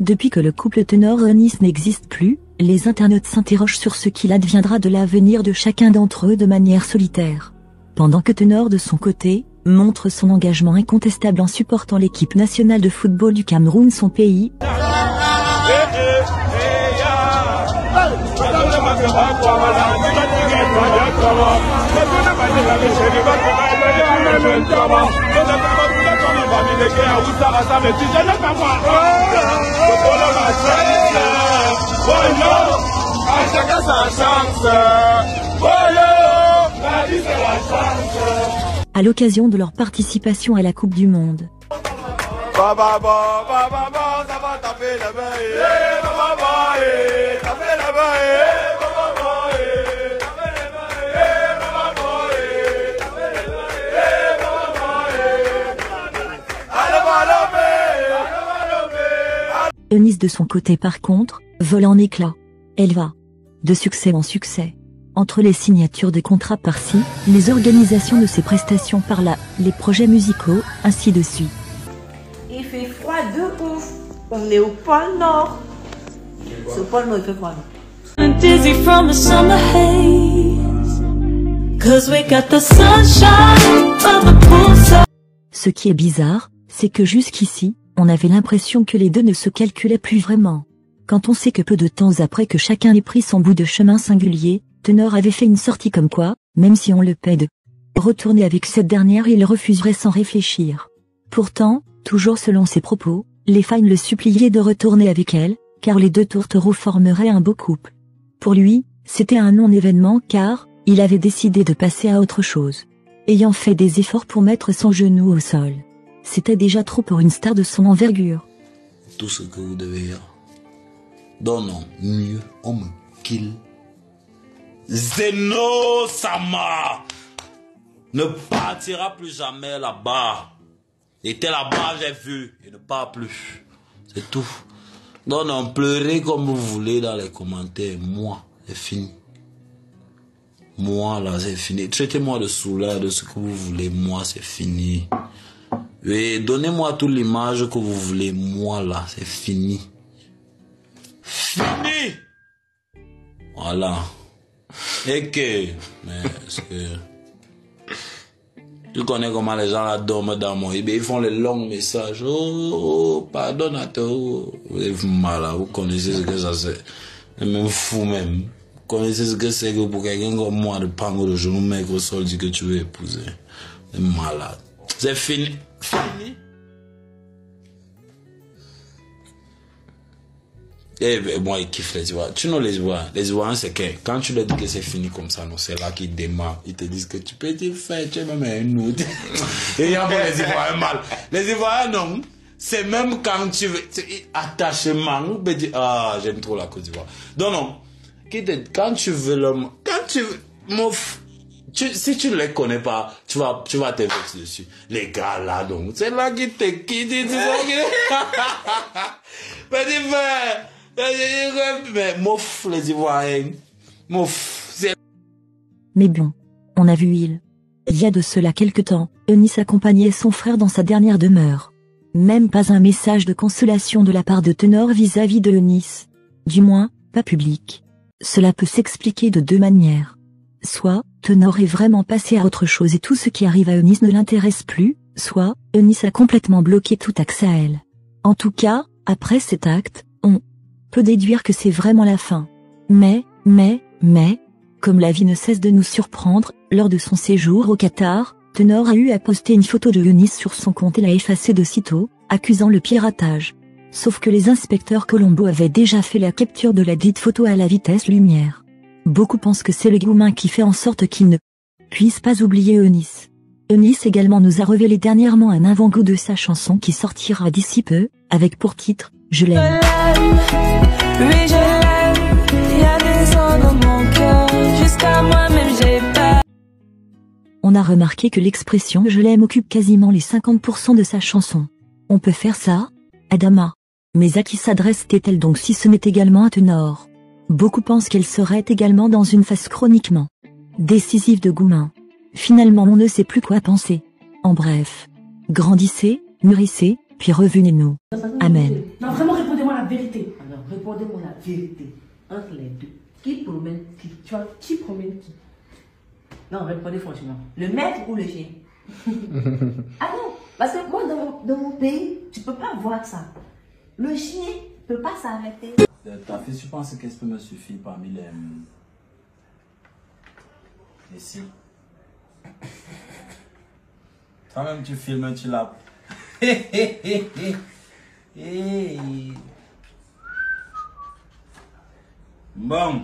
Depuis que le couple Tenor-Eunice n'existe plus, les internautes s'interrogent sur ce qu'il adviendra de l'avenir de chacun d'entre eux de manière solitaire. Pendant que Tenor de son côté, montre son engagement incontestable en supportant l'équipe nationale de football du Cameroun, son pays. À l'occasion de leur participation à la Coupe du Monde. Eunice de son côté par contre, vole en éclats. Elle va de succès en succès. Entre les signatures de contrats par-ci, les organisations de ses prestations par-là, les projets musicaux, ainsi de suite. Il fait froid de ouf. On est au pôle Nord. Ce pôle Nord, il fait froid. I'm dizzy from the summer haze. 'Cause we got the sunshine of the poolside. Ce qui est bizarre, c'est que jusqu'ici, on avait l'impression que les deux ne se calculaient plus vraiment. Quand on sait que peu de temps après que chacun ait pris son bout de chemin singulier, Tenor avait fait une sortie comme quoi, même si on le paie de retourner avec cette dernière, il refuserait sans réfléchir. Pourtant, toujours selon ses propos, les fans le suppliaient de retourner avec elle, car les deux tourtereaux formeraient un beau couple. Pour lui, c'était un non-événement car, il avait décidé de passer à autre chose. Ayant fait des efforts pour mettre son genou au sol. C'était déjà trop pour une star de son envergure. Tout ce que vous devez dire. Donnons mieux, on me kill. Zeno Sama ne partira plus jamais là-bas. Il était là-bas, j'ai vu, il ne part plus. C'est tout. Non, non, pleurez comme vous voulez dans les commentaires. Moi, c'est fini. Moi, là, c'est fini. Traitez-moi de soulard, de ce que vous voulez. Moi, c'est fini. Et donnez-moi toute l'image que vous voulez. Moi, là, c'est fini. Fini! Voilà. Et que... Mais est-ce que... Tu connais comment les gens là dorment dans mon... Eh bien, ils font les longs messages. Oh, pardonnateur. Vous êtes malade. Vous connaissez ce que ça c'est. Même fou même. Vous connaissez ce que c'est que pour quelqu'un comme moi de prendre le genou mec au sol dit que tu veux épouser. C'est malade. C'est fini. Fini. Eh ben, moi, ils kiffent les Ivoiriens. Tu sais, les Ivoiriens. Les Ivoiriens, c'est que quand tu leur dis que c'est fini comme ça, non, c'est là qu'ils démarrent. Ils te disent que tu peux te faire, tu es même un autre. Et il y a pas les Ivoiriens mal. Les Ivoiriens, non. C'est même quand tu veux, attachement, on peut dire, ah, j'aime trop la Côte d'Ivoire. Non, non. Quand tu veux l'homme, quand tu veux, si tu ne les connais pas, tu vas te vexer dessus. Les gars là, donc, c'est là qui te quitte, tu vois, petit frère. Mais mouf, les Ivoiriens. Mouf. Mais bon, on a vu il y a de cela quelque temps, Eunice accompagnait son frère dans sa dernière demeure. Même pas un message de consolation de la part de Tenor vis-à-vis de Eunice. Du moins, pas public. Cela peut s'expliquer de deux manières. Soit, Tenor est vraiment passé à autre chose et tout ce qui arrive à Eunice ne l'intéresse plus, soit, Eunice a complètement bloqué tout accès à elle. En tout cas, après cet acte, on peut déduire que c'est vraiment la fin. Mais, comme la vie ne cesse de nous surprendre, lors de son séjour au Qatar, Tenor a eu à poster une photo de Eunice sur son compte et l'a effacée de sitôt, accusant le piratage. Sauf que les inspecteurs Colombo avaient déjà fait la capture de la dite photo à la vitesse lumière. Beaucoup pensent que c'est le Goumin qui fait en sorte qu'il ne puisse pas oublier Eunice. Eunice également nous a révélé dernièrement un avant-goût de sa chanson qui sortira d'ici peu, avec pour titre « Je l'aime ». Oui, je l'aime, il y a des ans dans mon cœur, jusqu'à moi-même j'ai peur. On a remarqué que l'expression « Je l'aime » occupe quasiment les 50% de sa chanson. On peut faire ça, Adama. Mais à qui s'adresse-t-elle donc si ce n'est également à Tenor? Beaucoup pensent qu'elle serait également dans une phase chroniquement décisive de Goumin. Finalement on ne sait plus quoi penser. En bref, grandissez, mûrissez, puis revenez-nous. Amen. Non, vraiment, répondez-moi là. vérité. Alors, répondez-moi la vérité. Entre les deux. Qui promène qui? Tu vois, qui promène qui? Non, répondez franchement. Le maître ou le chien? Ah non, parce que moi, dans mon pays, tu peux pas voir ça. Le chien ne peut pas s'arrêter. Ta fille, tu penses qu'est-ce peut me suffire parmi les... Ici. Toi-même, tu filmes, tu l'as... Bon.